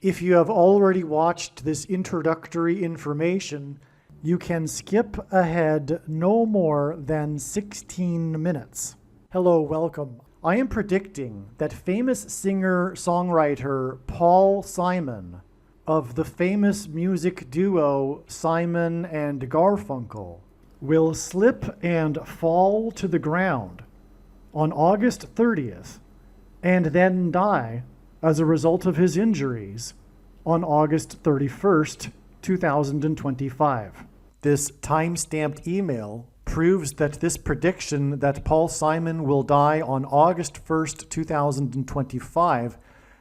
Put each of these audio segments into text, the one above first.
If you have already watched this introductory information, you can skip ahead no more than 16 minutes. Hello, welcome. I am predicting that famous singer-songwriter Paul Simon of the famous music duo Simon and Garfunkel will slip and fall to the ground on August 30th and then die as a result of his injuries on August 31st, 2025. This time-stamped email proves that this prediction that Paul Simon will die on August 1st, 2025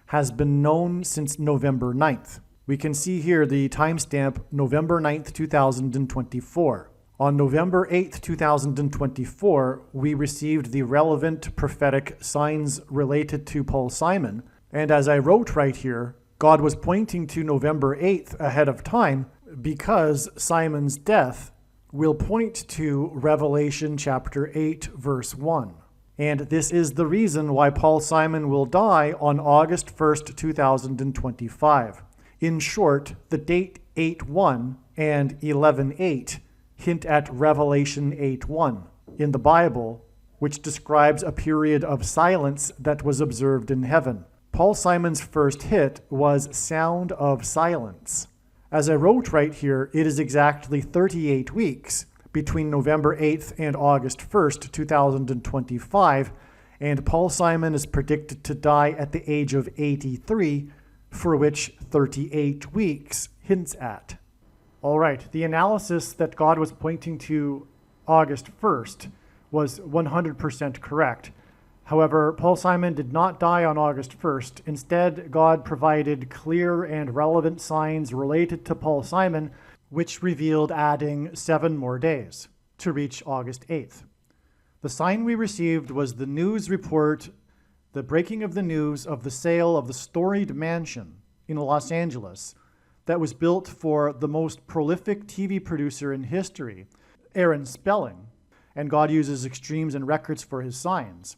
has been known since November 9th. We can see here the timestamp November 9th, 2024. On November 8th, 2024, we received the relevant prophetic signs related to Paul Simon. And as I wrote right here, God was pointing to November 8th ahead of time because Simon's death will point to Revelation chapter 8, verse 1. And this is the reason why Paul Simon will die on August 1st, 2025. In short, the date 8:1 and 11:8 hint at Revelation 8:1 in the Bible, which describes a period of silence that was observed in heaven. Paul Simon's first hit was Sound of Silence. As I wrote right here, it is exactly 38 weeks between November 8th and August 1st, 2025, and Paul Simon is predicted to die at the age of 83, for which 38 weeks hints at. All right, the analysis that God was pointing to August 1st was 100% correct. However, Paul Simon did not die on August 1st. Instead, God provided clear and relevant signs related to Paul Simon, which revealed adding 7 more days to reach August 8th. The sign we received was the news report, the breaking of the news of the sale of the storied mansion in Los Angeles that was built for the most prolific TV producer in history, Aaron Spelling, and God uses extremes and records for his signs,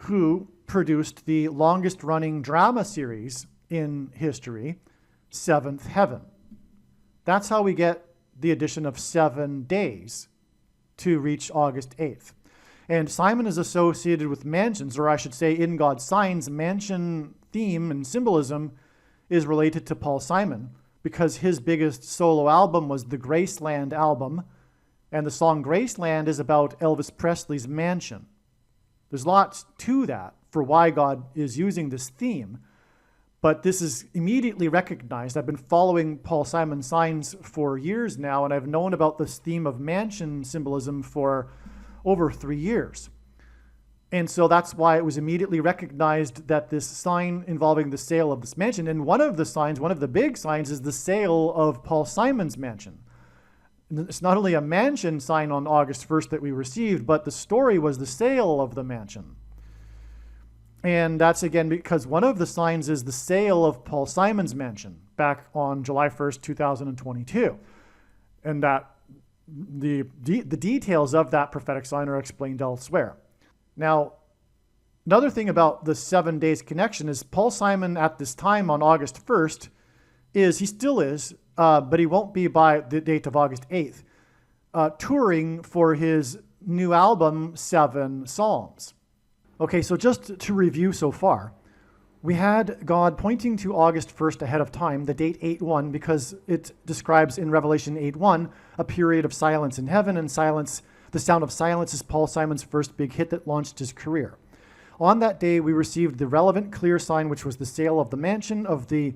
who produced the longest-running drama series in history, Seventh Heaven. That's how we get the addition of 7 days to reach August 8th. And Simon is associated with mansions, or I should say in God's signs, mansion theme and symbolism is related to Paul Simon because his biggest solo album was the Graceland album, and the song Graceland is about Elvis Presley's mansion. There's lots to that for why God is using this theme, but this is immediately recognized. I've been following Paul Simon's signs for years now, and I've known about this theme of mansion symbolism for over 3 years. And so that's why it was immediately recognized that this sign involving the sale of this mansion, and one of the big signs is the sale of Paul Simon's mansion. It's not only a mansion sign on August 1st that we received, but the story was the sale of the mansion. And that's again because one of the signs is the sale of Paul Simon's mansion back on July 1st, 2022. And that the details of that prophetic sign are explained elsewhere. Now, another thing about the 7 days connection is Paul Simon at this time on August 1st he still is, but he won't be by the date of August 8th, touring for his new album, 7 Psalms. Okay, so just to review so far, we had God pointing to August 1st ahead of time, the date 8:1, because it describes in Revelation 8:1 a period of silence in heaven, and silence, the Sound of Silence is Paul Simon's first big hit that launched his career. On that day, we received the relevant clear sign, which was the sale of the mansion of the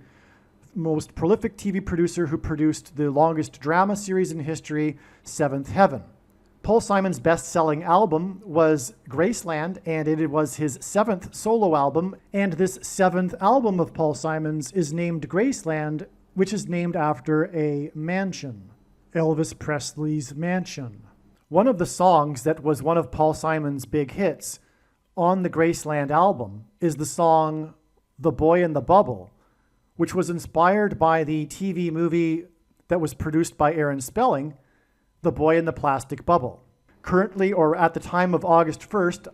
most prolific TV producer who produced the longest drama series in history, Seventh Heaven. Paul Simon's best-selling album was Graceland, and it was his 7th solo album, and this 7th album of Paul Simon's is named Graceland, which is named after a mansion, Elvis Presley's mansion. One of the songs that was one of Paul Simon's big hits on the Graceland album is the song The Boy in the Bubble, which was inspired by the TV movie that was produced by Aaron Spelling, The Boy in the Plastic Bubble. Currently, or at the time of August 1st,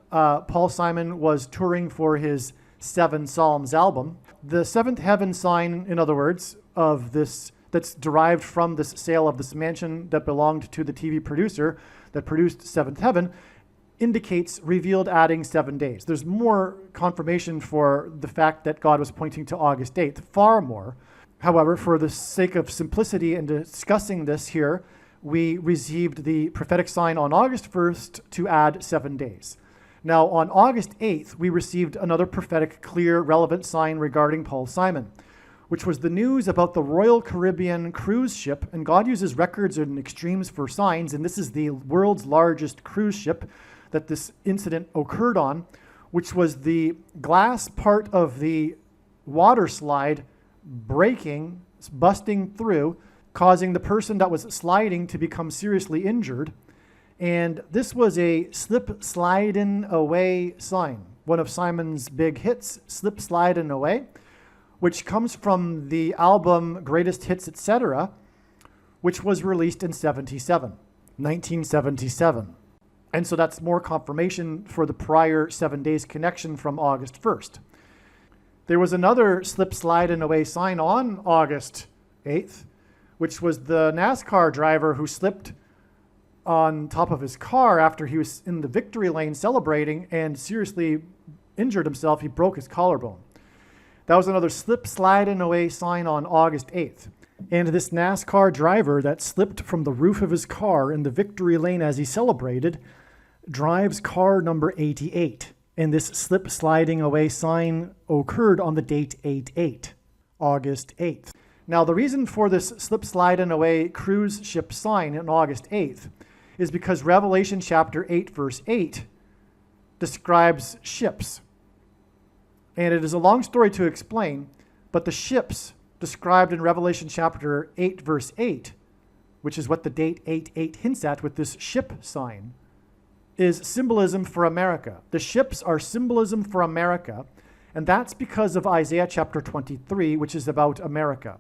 Paul Simon was touring for his Seven Psalms album. The seventh heaven sign, in other words, of this that's derived from this sale of this mansion that belonged to the TV producer that produced Seventh Heaven, indicates revealed adding 7 days. There's more confirmation for the fact that God was pointing to August 8th, far more. However, for the sake of simplicity in discussing this here, we received the prophetic sign on August 1st to add 7 days. Now, on August 8th, we received another prophetic, clear, relevant sign regarding Paul Simon, which was the news about the Royal Caribbean cruise ship. And God uses records and extremes for signs, and this is the world's largest cruise ship that this incident occurred on, which was the glass part of the water slide breaking, busting through, causing the person that was sliding to become seriously injured. And this was a slip sliding away sign, one of Simon's big hits, Slip Sliding Away, which comes from the album Greatest Hits, Etc., which was released in 1977. And so that's more confirmation for the prior 7 days connection from August 1st. There was another slip sliding away sign on August 8th, which was the NASCAR driver who slipped on top of his car after he was in the victory lane celebrating and seriously injured himself. He broke his collarbone. That was another slip sliding away sign on August 8th. And this NASCAR driver that slipped from the roof of his car in the victory lane as he celebrated drives car number 88. And this slip sliding away sign occurred on the date 8/8, August 8th. Now, the reason for this slip sliding away cruise ship sign on August 8th is because Revelation chapter 8, verse 8 describes ships. And it is a long story to explain, but the ships described in Revelation chapter 8, verse 8, which is what the date 8/8 hints at with this ship sign, is symbolism for America. The ships are symbolism for America, and that's because of Isaiah chapter 23, which is about America.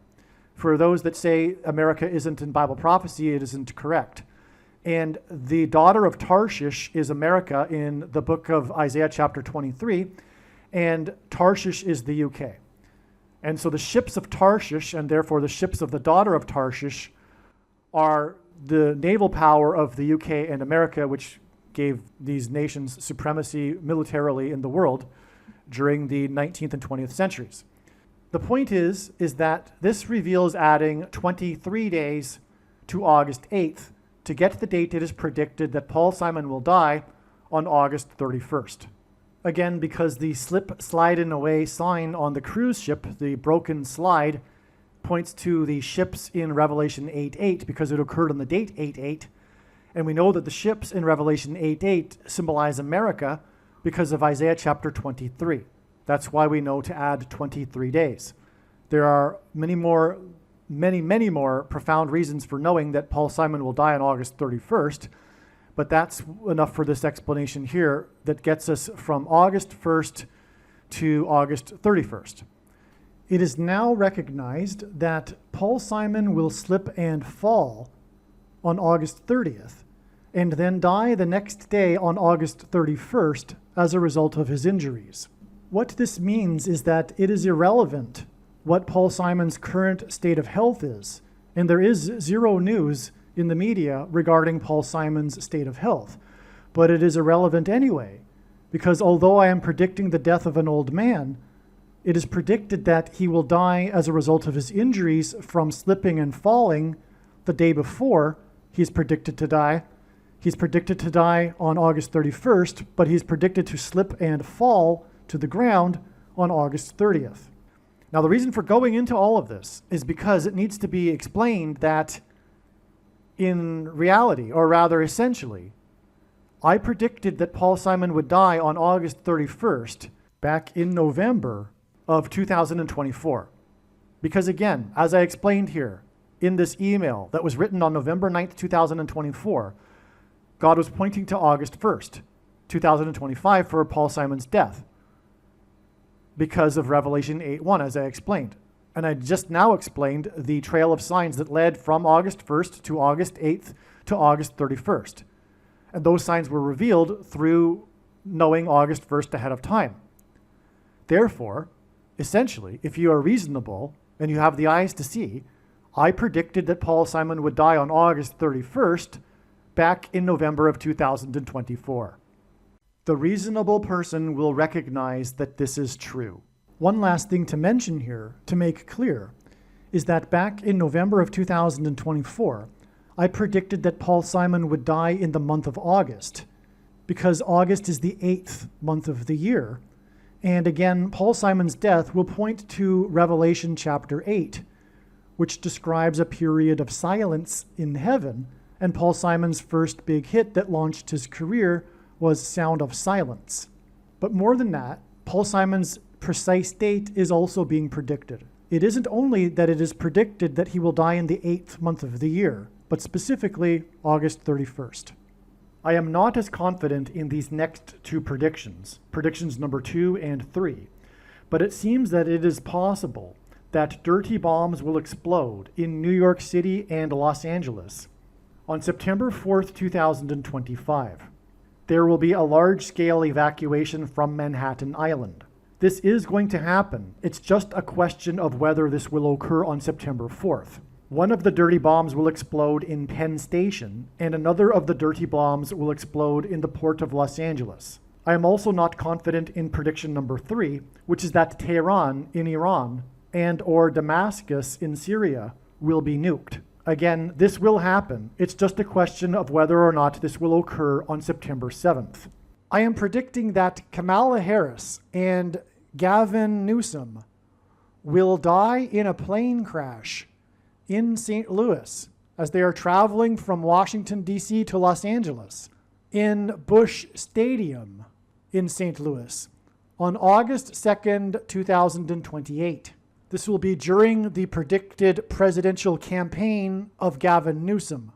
For those that say America isn't in Bible prophecy, it isn't correct. And the daughter of Tarshish is America in the book of Isaiah chapter 23, and Tarshish is the UK. And so the ships of Tarshish, and therefore the ships of the daughter of Tarshish, are the naval power of the UK and America, which gave these nations supremacy militarily in the world during the 19th and 20th centuries. The point is that this reveals adding 23 days to August 8th to get the date it is predicted that Paul Simon will die on August 31st. Again, because the slip sliding away sign on the cruise ship, the broken slide, points to the ships in Revelation 8:8 because it occurred on the date 8/8. And we know that the ships in Revelation 8:8 symbolize America because of Isaiah chapter 23. That's why we know to add 23 days. There are many more profound reasons for knowing that Paul Simon will die on August 31st, but that's enough for this explanation here that gets us from August 1st to August 31st. It is now recognized that Paul Simon will slip and fall on August 30th, and then die the next day on August 31st as a result of his injuries. What this means is that it is irrelevant what Paul Simon's current state of health is, and there is zero news in the media regarding Paul Simon's state of health. But it is irrelevant anyway, because although I am predicting the death of an old man, it is predicted that he will die as a result of his injuries from slipping and falling the day before he's predicted to die. He's predicted to die on August 31st, but he's predicted to slip and fall to the ground on August 30th. Now, the reason for going into all of this is because it needs to be explained that in reality, or rather essentially, I predicted that Paul Simon would die on August 31st back in November of 2024. Because again, as I explained here, in this email that was written on November 9th, 2024, God was pointing to August 1st, 2025 for Paul Simon's death because of Revelation 8:1, as I explained. And I just now explained the trail of signs that led from August 1st to August 8th to August 31st. And those signs were revealed through knowing August 1st ahead of time. Therefore, essentially, if you are reasonable and you have the eyes to see, I predicted that Paul Simon would die on August 31st back in November of 2024. The reasonable person will recognize that this is true. One last thing to mention here, to make clear, is that back in November of 2024, I predicted that Paul Simon would die in the month of August, because August is the 8th month of the year. And again, Paul Simon's death will point to Revelation chapter 8, which describes a period of silence in heaven, and Paul Simon's first big hit that launched his career was Sound of Silence. But more than that, Paul Simon's precise date is also being predicted. It isn't only that it is predicted that he will die in the 8th month of the year, but specifically August 31st. I am not as confident in these next two predictions number 2 and 3, but it seems that it is possible that dirty bombs will explode in New York City and Los Angeles on September 4th, 2025. There will be a large-scale evacuation from Manhattan Island. This is going to happen. It's just a question of whether this will occur on September 4th. One of the dirty bombs will explode in Penn Station, and another of the dirty bombs will explode in the port of Los Angeles. I am also not confident in prediction number 3, which is that Tehran in Iran and or Damascus in Syria will be nuked. Again, this will happen. It's just a question of whether or not this will occur on September 7th. I am predicting that Kamala Harris and Gavin Newsom will die in a plane crash in St. Louis as they are traveling from Washington, D.C. to Los Angeles in Busch Stadium in St. Louis on August 2nd, 2028. This will be during the predicted presidential campaign of Gavin Newsom.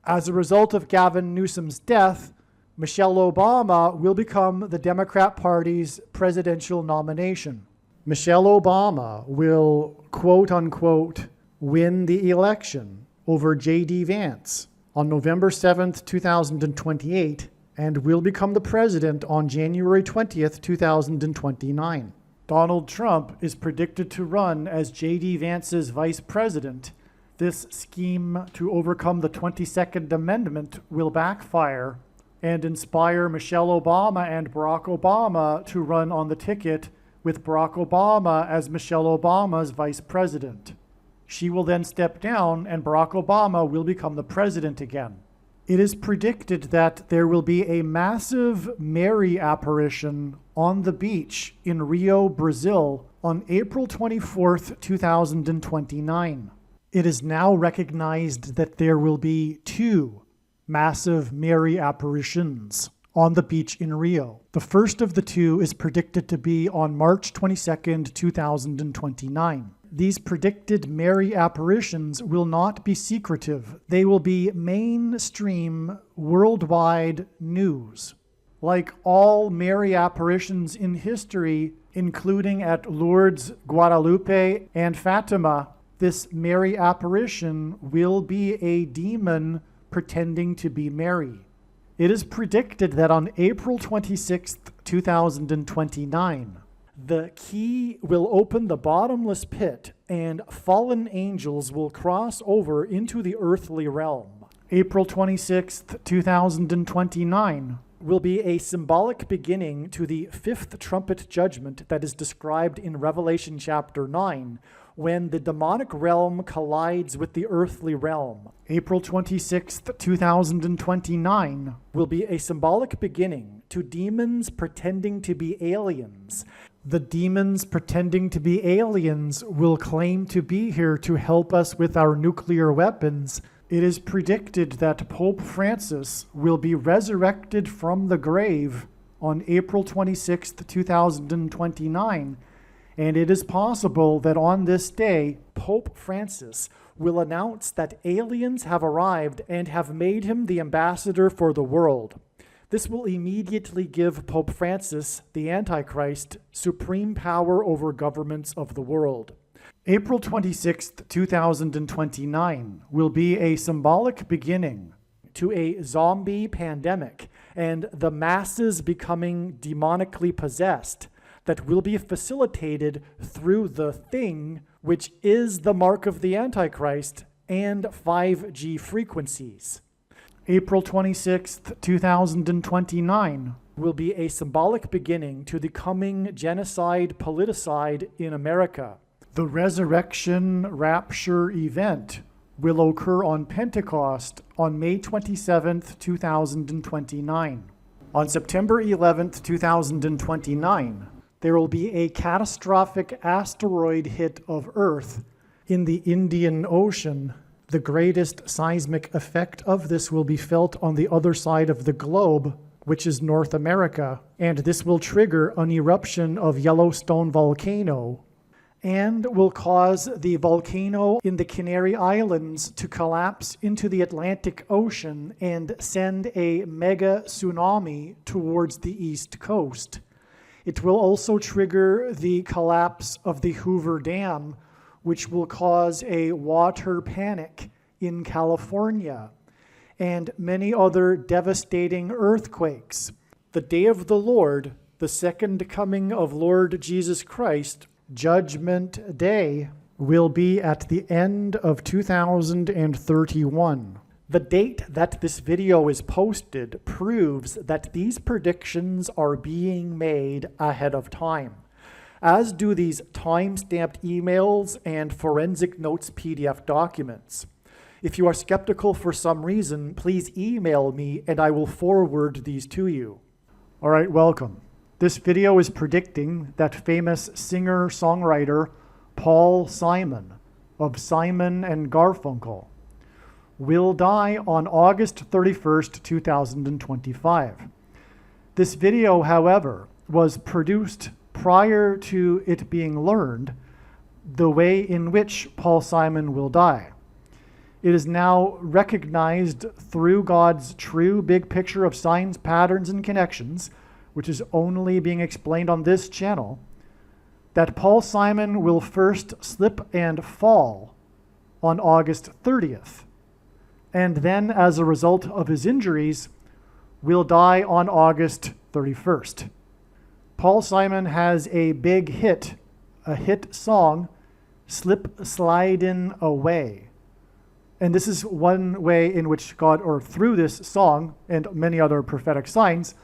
As a result of Gavin Newsom's death, Michelle Obama will become the Democrat Party's presidential nomination. Michelle Obama will, quote unquote, win the election over J.D. Vance on November 7th, 2028, and will become the president on January 20th, 2029. Donald Trump is predicted to run as J.D. Vance's vice president. This scheme to overcome the 22nd Amendment will backfire and inspire Michelle Obama and Barack Obama to run on the ticket with Barack Obama as Michelle Obama's vice president. She will then step down and Barack Obama will become the president again. It is predicted that there will be a massive Mary apparition on the beach in Rio, Brazil on April 24th, 2029. It is now recognized that there will be 2 massive Mary apparitions on the beach in Rio. The first of the 2 is predicted to be on March 22nd, 2029. These predicted Mary apparitions will not be secretive. They will be mainstream, worldwide news. Like all Mary apparitions in history, including at Lourdes, Guadalupe, and Fatima, this Mary apparition will be a demon pretending to be Mary. It is predicted that on April 26th, 2029, the key will open the bottomless pit and fallen angels will cross over into the earthly realm. April 26th, 2029 will be a symbolic beginning to the 5th trumpet judgment that is described in Revelation chapter 9, when the demonic realm collides with the earthly realm. April 26th, 2029 will be a symbolic beginning to demons pretending to be aliens. The demons pretending to be aliens will claim to be here to help us with our nuclear weapons. It is predicted that Pope Francis will be resurrected from the grave on April 26th, 2029, and it is possible that on this day, Pope Francis will announce that aliens have arrived and have made him the ambassador for the world. This will immediately give Pope Francis, the Antichrist, supreme power over governments of the world. April 26th, 2029 will be a symbolic beginning to a zombie pandemic and the masses becoming demonically possessed that will be facilitated through the thing, which is the mark of the Antichrist and 5G frequencies. April 26th, 2029 will be a symbolic beginning to the coming genocide politicide in America. The resurrection rapture event will occur on Pentecost on May 27th, 2029. On September 11th, 2029, there will be a catastrophic asteroid hit of Earth in the Indian Ocean. The greatest seismic effect of this will be felt on the other side of the globe, which is North America, and this will trigger an eruption of Yellowstone volcano and will cause the volcano in the Canary Islands to collapse into the Atlantic Ocean and send a mega tsunami towards the East Coast. It will also trigger the collapse of the Hoover Dam, which will cause a water panic in California, and many other devastating earthquakes. The day of the Lord, the second coming of Lord Jesus Christ, Judgment Day, will be at the end of 2031. The date that this video is posted proves that these predictions are being made ahead of time, as do these time-stamped emails and forensic notes PDF documents. If you are skeptical for some reason, please email me and I will forward these to you. All right, welcome. This video is predicting that famous singer-songwriter Paul Simon of Simon and Garfunkel will die on August 31st, 2025. This video, however, was produced prior to it being learned the way in which Paul Simon will die. It is now recognized through God's true big picture of signs, patterns, and connections, which is only being explained on this channel, that Paul Simon will first slip and fall on August 30th, and then, as a result of his injuries, will die on August 31st. Paul Simon has a big hit, a hit song, Slip Slidin' Away. And this is one way in which God, or through this song and many other prophetic signs,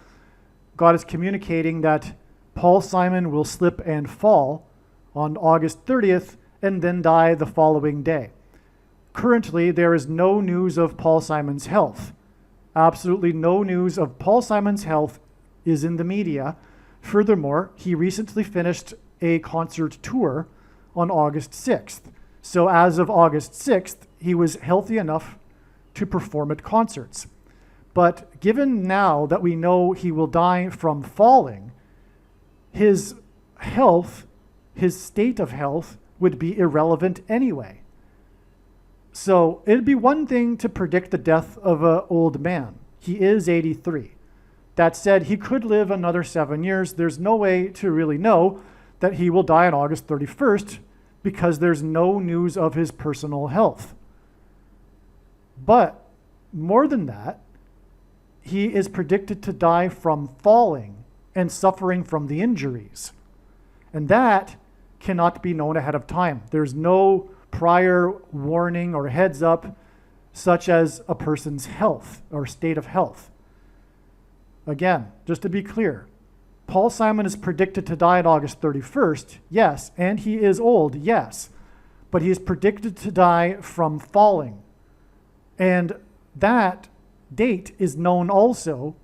God is communicating that Paul Simon will slip and fall on August 30th and then die the following day. Currently, there is no news of Paul Simon's health. Absolutely no news of Paul Simon's health is in the media. Furthermore, he recently finished a concert tour on August 6th. So as of August 6th, he was healthy enough to perform at concerts. But given now that we know he will die from falling, his health, his state of health, would be irrelevant anyway. So it'd be one thing to predict the death of an old man. He is 83. That said, he could live another 7 years. There's no way to really know that he will die on August 31st because there's no news of his personal health. But more than that, he is predicted to die from falling and suffering from the injuries. And that cannot be known ahead of time. There's no prior warning or heads up, such as a person's health or state of health. Again, just to be clear, Paul Simon is predicted to die on August 31st, yes, and he is old, yes, but he is predicted to die from falling. And that date is known also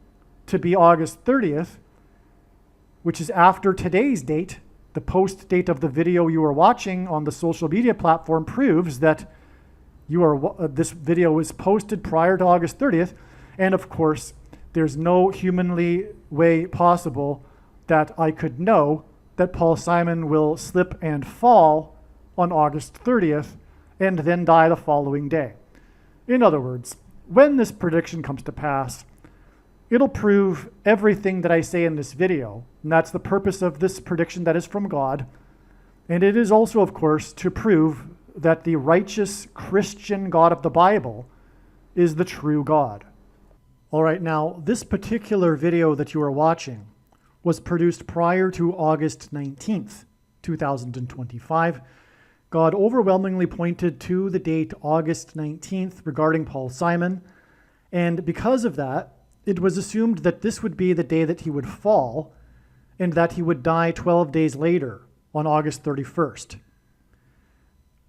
to be August 30th, which is after today's date. The post date of the video you are watching on the social media platform proves that this video was posted prior to August 30th. And of course, there's no humanly way possible that I could know that Paul Simon will slip and fall on August 30th and then die the following day. In other words, when this prediction comes to pass, it'll prove everything that I say in this video, and that's the purpose of this prediction that is from God. And it is also, of course, to prove that the righteous Christian God of the Bible is the true God. All right, now, this particular video that you are watching was produced prior to August 19th, 2025. God overwhelmingly pointed to the date August 19th regarding Paul Simon, and because of that, it was assumed that this would be the day that he would fall and that he would die 12 days later on August 31st.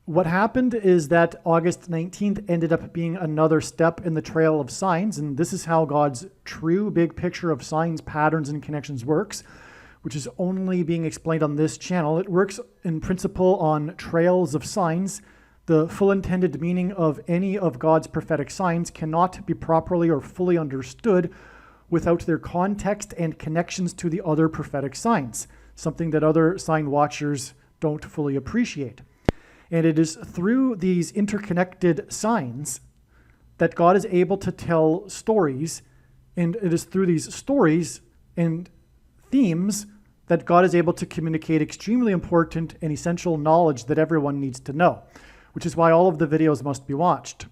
What happened is that August 19th ended up being another step in the trail of signs, and this is how God's true big picture of signs, patterns, and connections works, which is only being explained on this channel. It works in principle on trails of signs. The full intended meaning of any of God's prophetic signs cannot be properly or fully understood without their context and connections to the other prophetic signs, something that other sign watchers don't fully appreciate. And it is through these interconnected signs that God is able to tell stories, and it is through these stories and themes that God is able to communicate extremely important and essential knowledge that everyone needs to know, which is why all of the videos must be watched.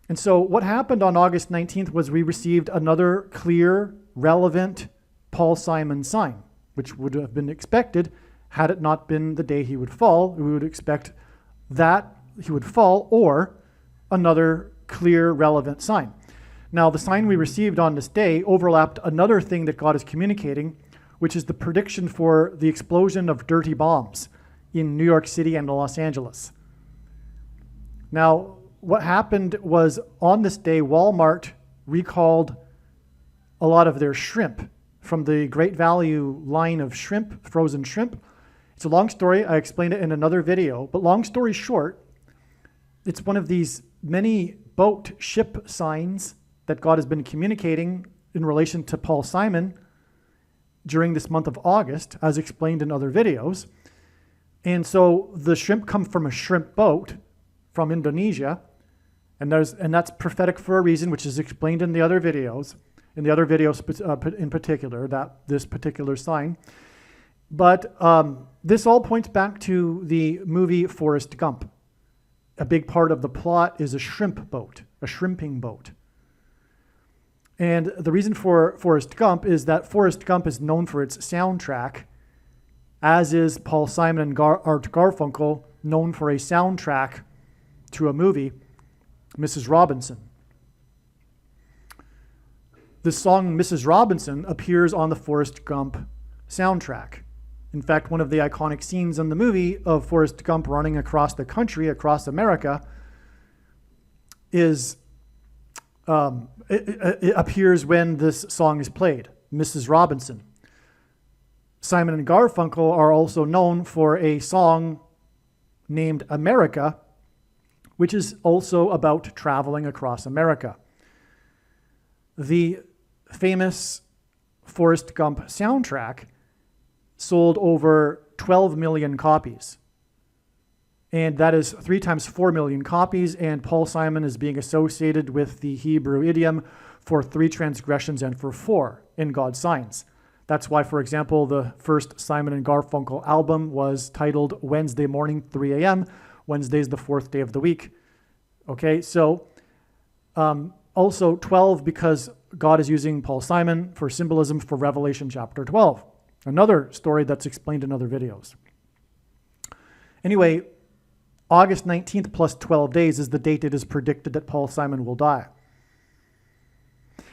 And so what happened on August 19th was we received another clear, relevant Paul Simon sign, which would have been expected had it not been the day he would fall. We would expect that he would fall or another clear, relevant sign. Now, the sign we received on this day overlapped another thing that God is communicating, which is the prediction for the explosion of dirty bombs in New York City and Los Angeles. Now, what happened was on this day, Walmart recalled a lot of their shrimp from the Great Value line of shrimp, frozen shrimp. It's a long story. I explained it in another video, but long story short, it's one of these many boat ship signs that God has been communicating in relation to Paul Simon during this month of August, as explained in other videos. And so the shrimp come from a shrimp boat from Indonesia, and that's prophetic for a reason, which is explained in the other videos, in particular, this particular sign. But this all points back to the movie Forrest Gump. A big part of the plot is a shrimp boat, a shrimping boat. And the reason for Forrest Gump is that Forrest Gump is known for its soundtrack, as is Paul Simon and Art Garfunkel known for a soundtrack to a movie, Mrs. Robinson. The song Mrs. Robinson appears on the Forrest Gump soundtrack. In fact, one of the iconic scenes in the movie of Forrest Gump running across the country, across America, is it appears when this song is played, Mrs. Robinson. Simon and Garfunkel are also known for a song named America, which is also about traveling across America. The famous Forrest Gump soundtrack sold over 12 million copies. And that is 3 times 4 million copies, and Paul Simon is being associated with the Hebrew idiom for 3 transgressions and for 4 in God's signs. That's why, for example, the first Simon and Garfunkel album was titled Wednesday Morning, 3 a.m. Wednesday's the 4th day of the week. Okay, so also 12 because God is using Paul Simon for symbolism for Revelation chapter 12. Another story that's explained in other videos. Anyway, August 19th plus 12 days is the date it is predicted that Paul Simon will die.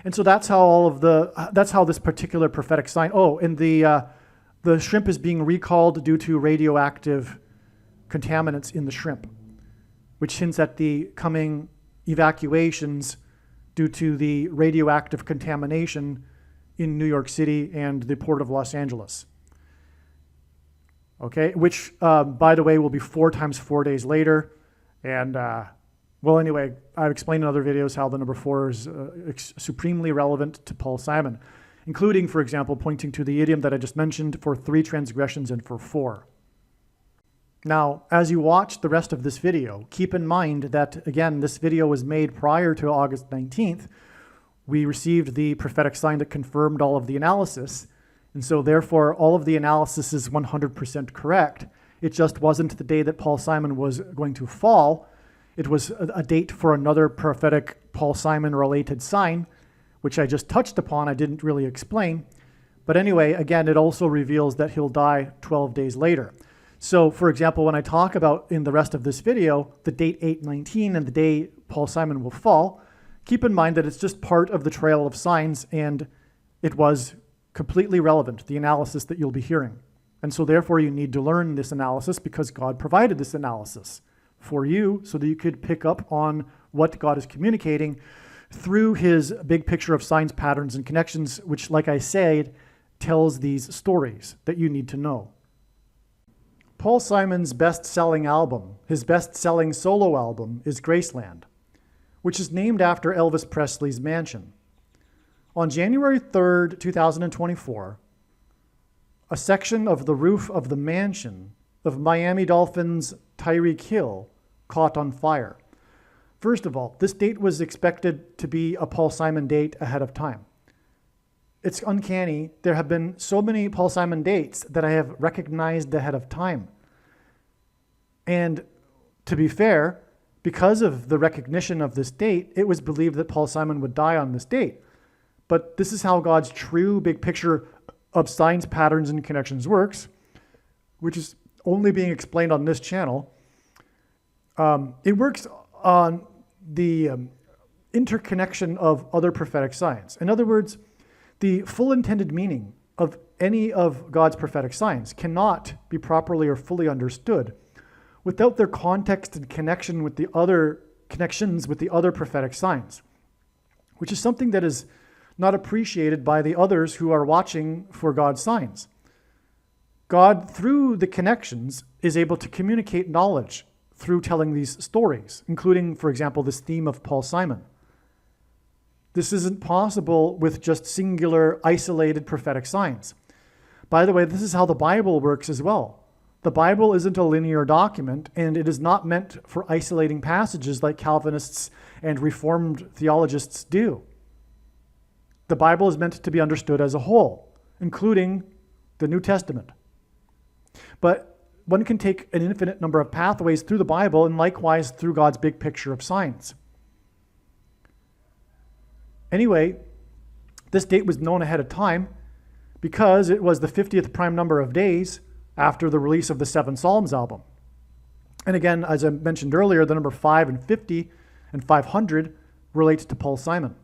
And so that's how this particular prophetic sign, and the shrimp is being recalled due to radioactive contaminants in the shrimp, which hints at the coming evacuations due to the radioactive contamination in New York City and the port of Los Angeles. Okay, which, by the way, will be 4 times 4 days later. And, anyway, I've explained in other videos how the number 4 is supremely relevant to Paul Simon, including, for example, pointing to the idiom that I just mentioned for 3 transgressions and for 4. Now, as you watch the rest of this video, keep in mind that, again, this video was made prior to August 19th. We received the prophetic sign that confirmed all of the analysis. And so therefore, all of the analysis is 100% correct. It just wasn't the day that Paul Simon was going to fall. It was a date for another prophetic Paul Simon related sign, which I just touched upon. I didn't really explain. But anyway, again, it also reveals that he'll die 12 days later. So, for example, when I talk about in the rest of this video, the date 8/19 and the day Paul Simon will fall, keep in mind that it's just part of the trail of signs, and it was completely relevant, the analysis that you'll be hearing. And so therefore you need to learn this analysis because God provided this analysis for you so that you could pick up on what God is communicating through his big picture of signs, patterns, and connections, which, like I said, tells these stories that you need to know. Paul Simon's best-selling album, his best-selling solo album, is Graceland, which is named after Elvis Presley's mansion. On January 3rd, 2024, a section of the roof of the mansion of Miami Dolphins Tyreek Hill caught on fire. First of all, this date was expected to be a Paul Simon date ahead of time. It's uncanny. There have been so many Paul Simon dates that I have recognized ahead of time. And to be fair, because of the recognition of this date, it was believed that Paul Simon would die on this date. But this is how God's true big picture of signs, patterns, and connections works, which is only being explained on this channel. It works on the interconnection of other prophetic signs. In other words, the full intended meaning of any of God's prophetic signs cannot be properly or fully understood without their context and connection with the other connections with the other prophetic signs, which is something that is not appreciated by the others who are watching for God's signs. God, through the connections, is able to communicate knowledge through telling these stories, including, for example, this theme of Paul Simon. This isn't possible with just singular, isolated prophetic signs. By the way, this is how the Bible works as well. The Bible isn't a linear document, and it is not meant for isolating passages like Calvinists and Reformed theologists do. The Bible is meant to be understood as a whole, including the New Testament. But one can take an infinite number of pathways through the Bible and likewise through God's big picture of signs. Anyway, this date was known ahead of time because it was the 50th prime number of days after the release of the Seven Psalms album. And again, as I mentioned earlier, the number 5 and 50 and 500 relates to Paul Simon.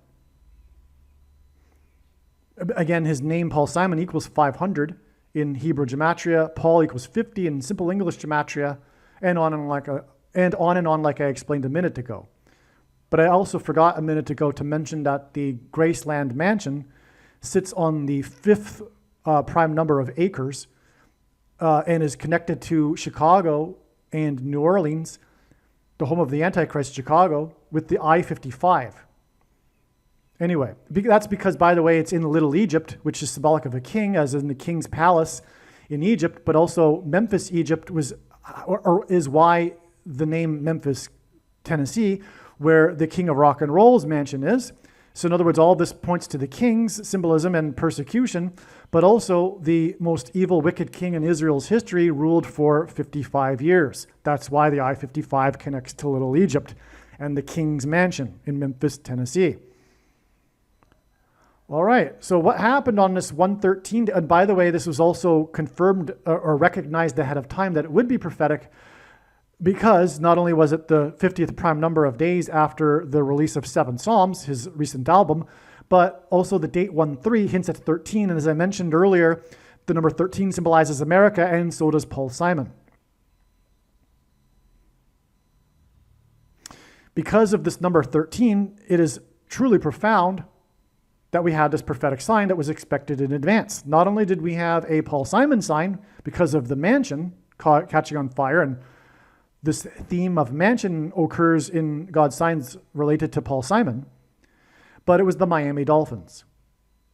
Again, his name, Paul Simon, equals 500 in Hebrew gematria. Paul equals 50 in simple English gematria, and on and on like I explained a minute ago. But I also forgot a minute ago to mention that the Graceland mansion sits on the 5th prime number of acres and is connected to Chicago and New Orleans, the home of the Antichrist, Chicago, with the I-55. Anyway, that's because, by the way, it's in Little Egypt, which is symbolic of a king, as in the king's palace in Egypt, but also Memphis, Egypt is why the name Memphis, Tennessee, where the king of rock and roll's mansion is. So in other words, all this points to the king's symbolism and persecution, but also the most evil, wicked king in Israel's history ruled for 55 years. That's why the I-55 connects to Little Egypt and the king's mansion in Memphis, Tennessee. All right, so what happened on this 113, and by the way, this was also confirmed or recognized ahead of time that it would be prophetic, because not only was it the 50th prime number of days after the release of Seven Psalms, his recent album, but also the date 1-3 hints at 13, and as I mentioned earlier, the number 13 symbolizes America, and so does Paul Simon. Because of this number 13, it is truly profound that we had this prophetic sign that was expected in advance. Not only did we have a Paul Simon sign because of the mansion catching on fire, and this theme of mansion occurs in God's signs related to Paul Simon, but it was the Miami Dolphins.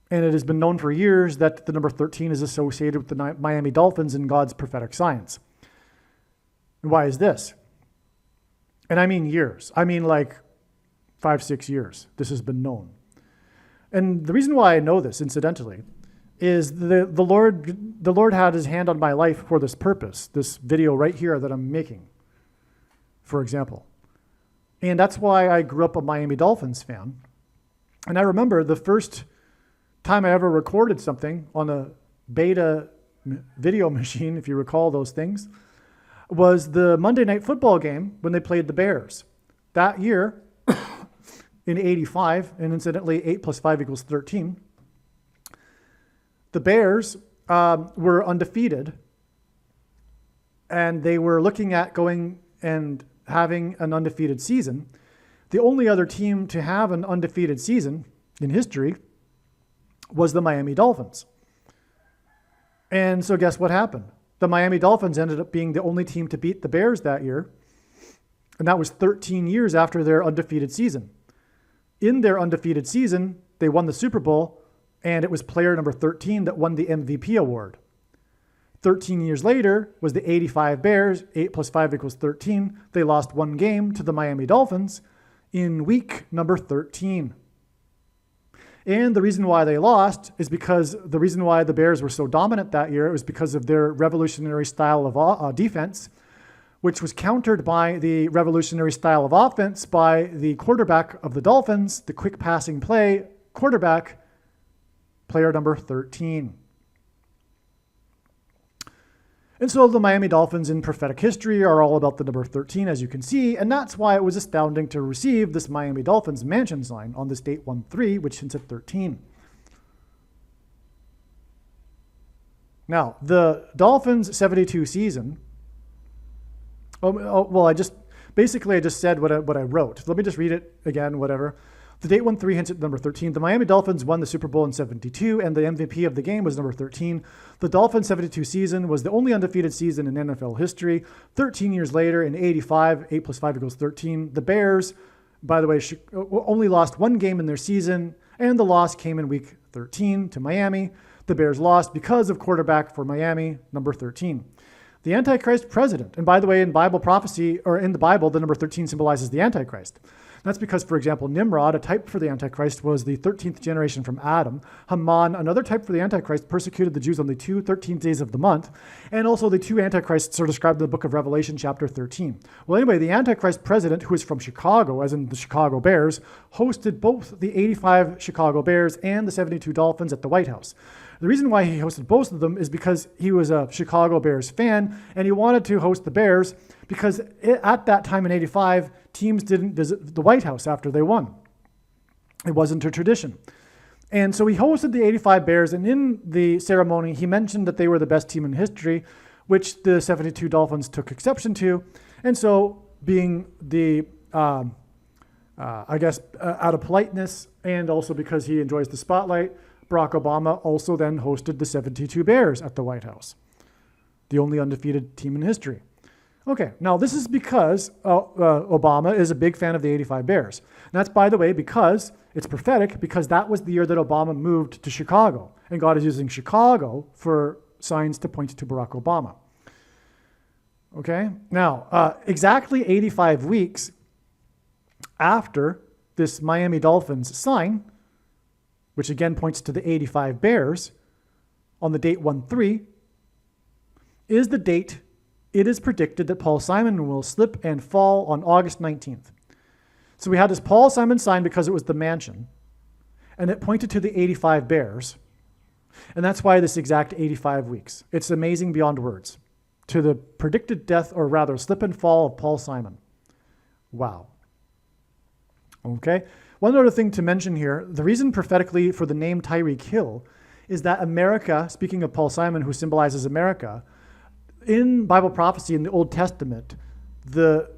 And it has been known for years that the number 13 is associated with the Miami Dolphins in God's prophetic signs. And why is this? And I mean years. I mean like 5-6 years. This has been known. And the reason why I know this, incidentally, is the Lord had his hand on my life for this purpose, this video right here that I'm making, for example. And that's why I grew up a Miami Dolphins fan. And I remember the first time I ever recorded something on a beta video machine, if you recall those things, was the Monday Night Football game when they played the Bears. That year, in 85, and incidentally, 8 plus 5 equals 13, the Bears were undefeated, and they were looking at going and having an undefeated season. The only other team to have an undefeated season in history was the Miami Dolphins. And so guess what happened? The Miami Dolphins ended up being the only team to beat the Bears that year, and that was 13 years after their undefeated season. In their undefeated season, they won the Super Bowl, and it was player number 13 that won the MVP award. 13 years later was the 85 Bears, 8 plus 5 equals 13. They lost one game to the Miami Dolphins in week number 13. And the reason why they lost is because the reason why the Bears were so dominant that year was because of their revolutionary style of defense, which was countered by the revolutionary style of offense by the quarterback of the Dolphins, the quick passing play quarterback, player number 13. And so the Miami Dolphins in prophetic history are all about the number 13, as you can see, and that's why it was astounding to receive this Miami Dolphins mansion sign on this date 1-3, which hints at 13. Now, the Dolphins' 72 season, I just said what I wrote. Let me just read it again, whatever. The date 1-3 hints at number 13. The Miami Dolphins won the Super Bowl in 72, and the MVP of the game was number 13. The Dolphins' 72 season was the only undefeated season in NFL history. 13 years later, in 85, 8 plus 5 equals 13. The Bears, by the way, only lost one game in their season, and the loss came in week 13 to Miami. The Bears lost because of quarterback for Miami, number 13. The Antichrist president, and by the way, in Bible prophecy, or in the Bible, the number 13 symbolizes the Antichrist. That's because, for example, Nimrod, a type for the Antichrist, was the 13th generation from Adam. Haman, another type for the Antichrist, persecuted the Jews on the 2 13th days of the month. And also the two Antichrists are described in the book of Revelation, chapter 13. Well, anyway, the Antichrist president, who is from Chicago, as in the Chicago Bears, hosted both the 85 Chicago Bears and the 72 Dolphins at the White House. The reason why he hosted both of them is because he was a Chicago Bears fan, and he wanted to host the Bears because at that time in 85, teams didn't visit the White House after they won. It wasn't a tradition. And so he hosted the 85 Bears, and in the ceremony, he mentioned that they were the best team in history, which the 72 Dolphins took exception to. And so being the, out of politeness, and also because he enjoys the spotlight, Barack Obama also then hosted the 72 Bears at the White House, the only undefeated team in history. Okay, now this is because Obama is a big fan of the 85 Bears. And that's, by the way, because it's prophetic, because that was the year that Obama moved to Chicago. And God is using Chicago for signs to point to Barack Obama. Okay, now exactly 85 weeks after this Miami Dolphins sign, which again points to the 85 Bears, on the date 1-3, is the date it is predicted that Paul Simon will slip and fall on August 19th. So we had this Paul Simon sign because it was the mansion, and it pointed to the 85 Bears, and that's why this exact 85 weeks. It's amazing beyond words. To the predicted death, or rather slip and fall of Paul Simon. Wow. Okay. One other thing to mention here, the reason prophetically for the name Tyreek Hill is that America, speaking of Paul Simon, who symbolizes America, in Bible prophecy in the Old Testament, the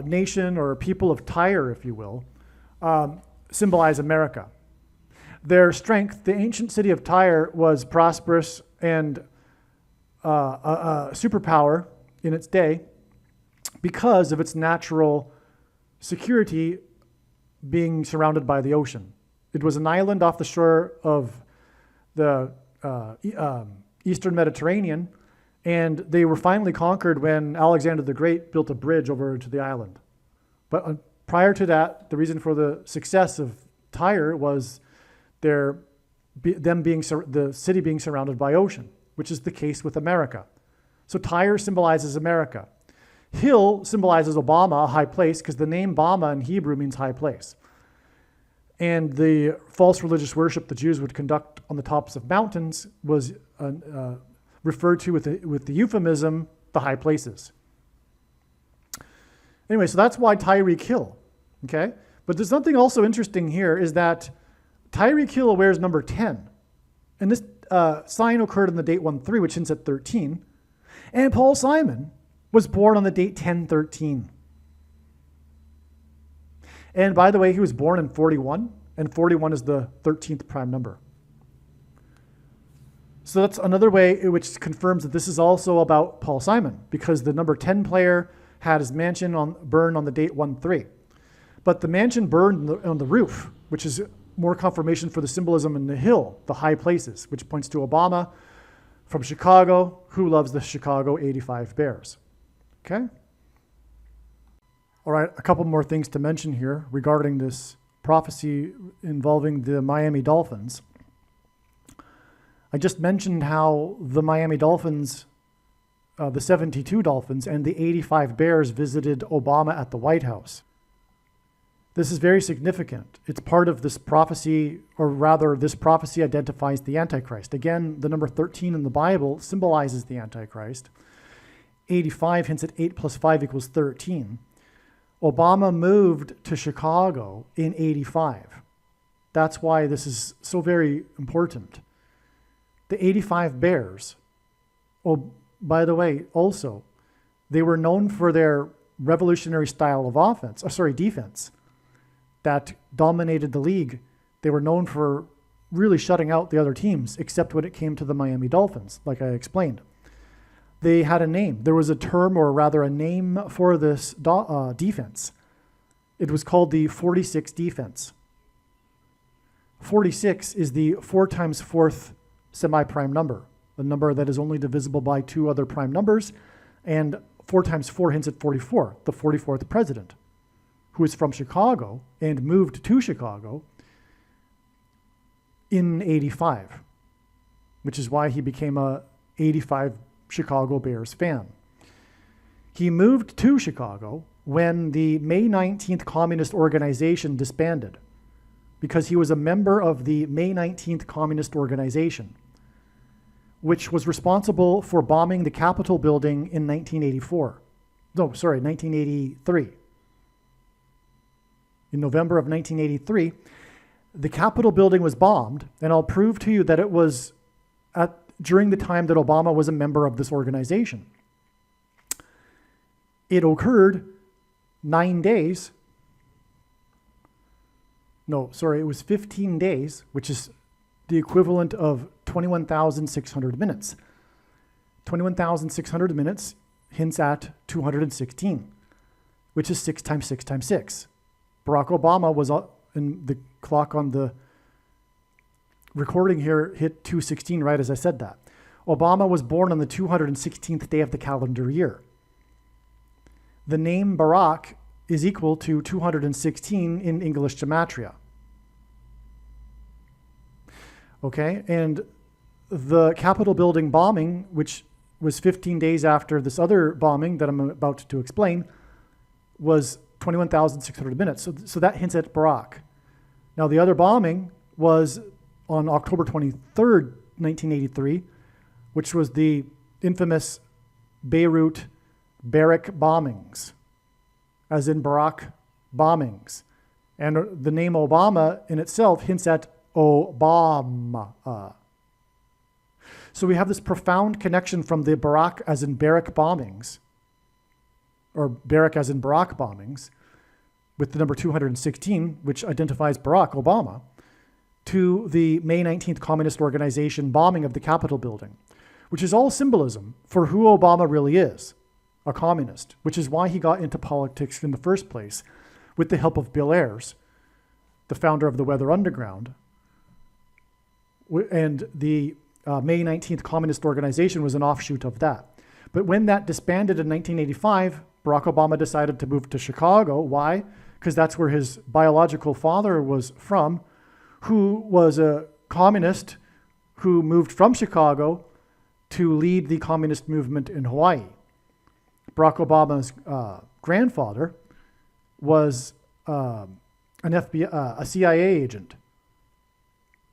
nation or people of Tyre, if you will, symbolize America. Their strength, the ancient city of Tyre, was prosperous and a superpower in its day because of its natural security being surrounded by the ocean. It was an island off the shore of the Eastern Mediterranean, and they were finally conquered when Alexander the Great built a bridge over to the island. But prior to that, the reason for the success of Tyre was the city being surrounded by ocean, which is the case with America. So Tyre symbolizes America. Hill symbolizes Obama, a high place, because the name Bama in Hebrew means high place. And the false religious worship the Jews would conduct on the tops of mountains was referred to with the euphemism, the high places. Anyway, so that's why Tyreek Hill, okay? But there's something also interesting here is that Tyreek Hill wears number 10. And this sign occurred on the date 1-3, which hints at 13. And Paul Simon was born on the date 10-13. And by the way, he was born in 41, and 41 is the 13th prime number. So that's another way which confirms that this is also about Paul Simon, because the number 10 player had his mansion burned on the date 1-3. But the mansion burned on the roof, which is more confirmation for the symbolism in the hill, the high places, which points to Obama from Chicago, who loves the Chicago 85 Bears. Okay? All right, a couple more things to mention here regarding this prophecy involving the Miami Dolphins. I just mentioned how the Miami Dolphins, the 72 Dolphins and the 85 Bears visited Obama at the White House. This is very significant. It's part of this prophecy, or rather, this prophecy identifies the Antichrist. Again, the number 13 in the Bible symbolizes the Antichrist. 85 hints at 8 plus 5 equals 13. Obama moved to Chicago in 85. That's why this is so very important. The 85 Bears, oh, by the way, also, they were known for their revolutionary style of defense that dominated the league. They were known for really shutting out the other teams, except when it came to the Miami Dolphins, like I explained. They had a name. There was a term, or rather a name for this defense. It was called the 46 defense. 46 is the 4 times 4th semi-prime number, a number that is only divisible by 2 other prime numbers, and 4 times 4 hints at 44, the 44th president, who is from Chicago and moved to Chicago in 85, which is why he became a 85 Chicago Bears fan. He moved to Chicago when the May 19th Communist Organization disbanded, because he was a member of the May 19th Communist Organization, which was responsible for bombing the Capitol building in 1983. In November of 1983, the Capitol building was bombed, and I'll prove to you that it was during the time that Obama was a member of this organization. It occurred 9 days. No, sorry, it was 15 days, which is the equivalent of 21,600 minutes. 21,600 minutes hints at 216, which is 6 times 6 times 6. Barack Obama was in the clock on the recording here hit 216 right as I said that. Obama was born on the 216th day of the calendar year. The name Barack is equal to 216 in English gematria. Okay, and the Capitol building bombing, which was 15 days after this other bombing that I'm about to explain, was 21,600 minutes. So that hints at Barack. Now the other bombing was on October 23rd, 1983, which was the infamous Beirut Barrack bombings, as in Barack bombings. And the name Obama in itself hints at Obama. So we have this profound connection from the Barack as in Barrack bombings, or Barrack as in Barack bombings, with the number 216, which identifies Barack Obama, to the May 19th Communist Organization bombing of the Capitol building, which is all symbolism for who Obama really is, a communist, which is why he got into politics in the first place, with the help of Bill Ayers, the founder of the Weather Underground. And the May 19th Communist Organization was an offshoot of that. But when that disbanded in 1985, Barack Obama decided to move to Chicago. Why? Because that's where his biological father was from, who was a communist who moved from Chicago to lead the communist movement in Hawaii. Barack Obama's grandfather was a an FBI, a CIA agent.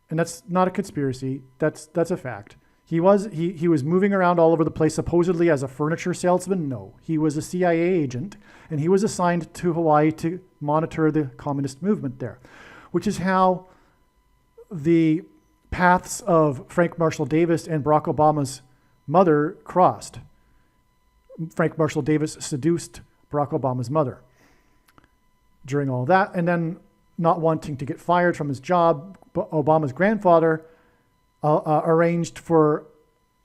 And that's not a conspiracy. That's a fact. He was moving around all over the place, supposedly as a furniture salesman. No, he was a CIA agent, and he was assigned to Hawaii to monitor the communist movement there, which is how the paths of Frank Marshall Davis and Barack Obama's mother crossed. Frank Marshall Davis seduced Barack Obama's mother during all that, and then not wanting to get fired from his job, Obama's grandfather arranged for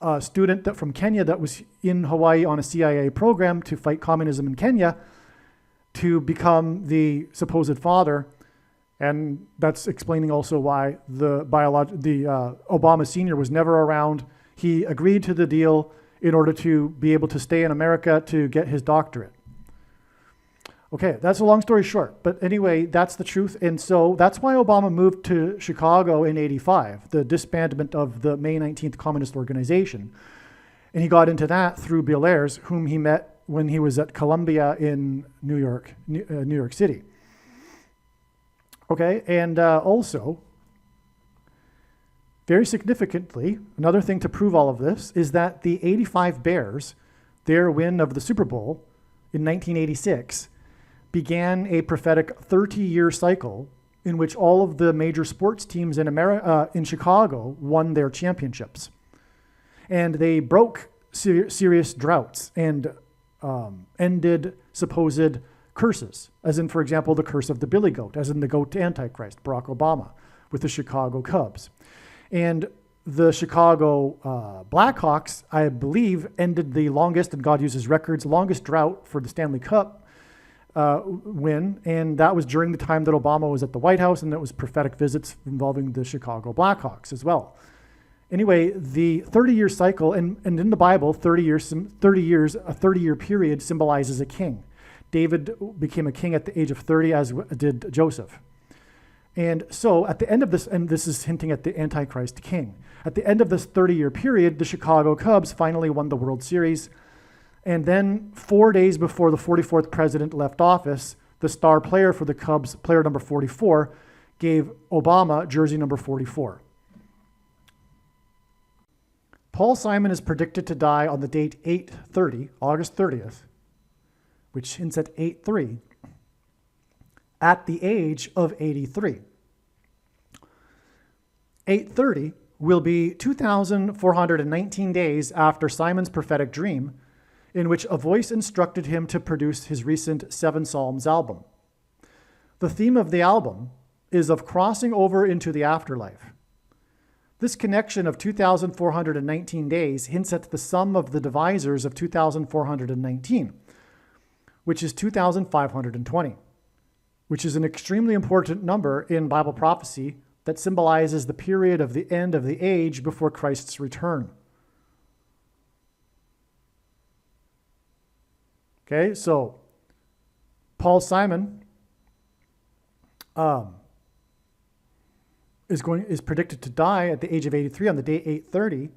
a student from Kenya that was in Hawaii on a CIA program to fight communism in Kenya to become the supposed father. And that's explaining also why the Obama Sr. was never around. He agreed to the deal in order to be able to stay in America to get his doctorate. Okay, that's a long story short. But anyway, that's the truth. And so that's why Obama moved to Chicago in '85, the disbandment of the May 19th Communist Organization. And he got into that through Bill Ayers, whom he met when he was at Columbia in New York City. Okay, and also, very significantly, another thing to prove all of this is that the '85 Bears, their win of the Super Bowl in 1986, began a prophetic 30-year cycle in which all of the major sports teams in in Chicago won their championships. And they broke serious droughts and ended supposed curses, as in, for example, the curse of the billy goat, as in the goat Antichrist, Barack Obama, with the Chicago Cubs. And the Chicago Blackhawks, I believe, ended the longest, and God uses records, longest drought for the Stanley Cup win, and that was during the time that Obama was at the White House, and it was prophetic visits involving the Chicago Blackhawks as well. Anyway, the 30-year cycle, and in the Bible, 30 years, a 30-year period symbolizes a king. David became a king at the age of 30, as did Joseph. And so at the end of this, and this is hinting at the Antichrist king, at the end of this 30-year period, the Chicago Cubs finally won the World Series. And then 4 days before the 44th president left office, the star player for the Cubs, player number 44, gave Obama jersey number 44. Paul Simon is predicted to die on the date 8/30, August 30th, which hints at 8/3, at the age of 83. 8/30 will be 2,419 days after Simon's prophetic dream, in which a voice instructed him to produce his recent Seven Psalms album. The theme of the album is of crossing over into the afterlife. This connection of 2,419 days hints at the sum of the divisors of 2,419, which is 2,520, which is an extremely important number in Bible prophecy that symbolizes the period of the end of the age before Christ's return. Okay, so Paul Simon is predicted to die at the age of 83 on the day 8/30,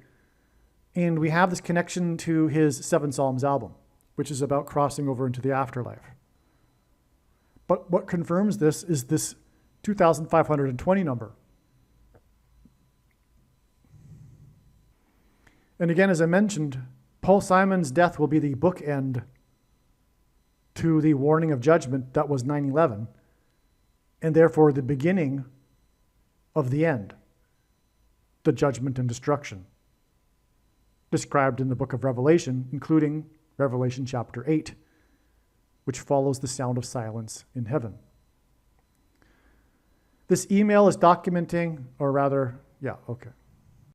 and we have this connection to his Seven Psalms album, which is about crossing over into the afterlife. But what confirms this is this 2,520 number. And again, as I mentioned, Paul Simon's death will be the bookend to the warning of judgment that was 9/11, and therefore the beginning of the end, the judgment and destruction, described in the book of Revelation, including Revelation chapter 8, which follows the sound of silence in heaven. This email is documenting, or rather,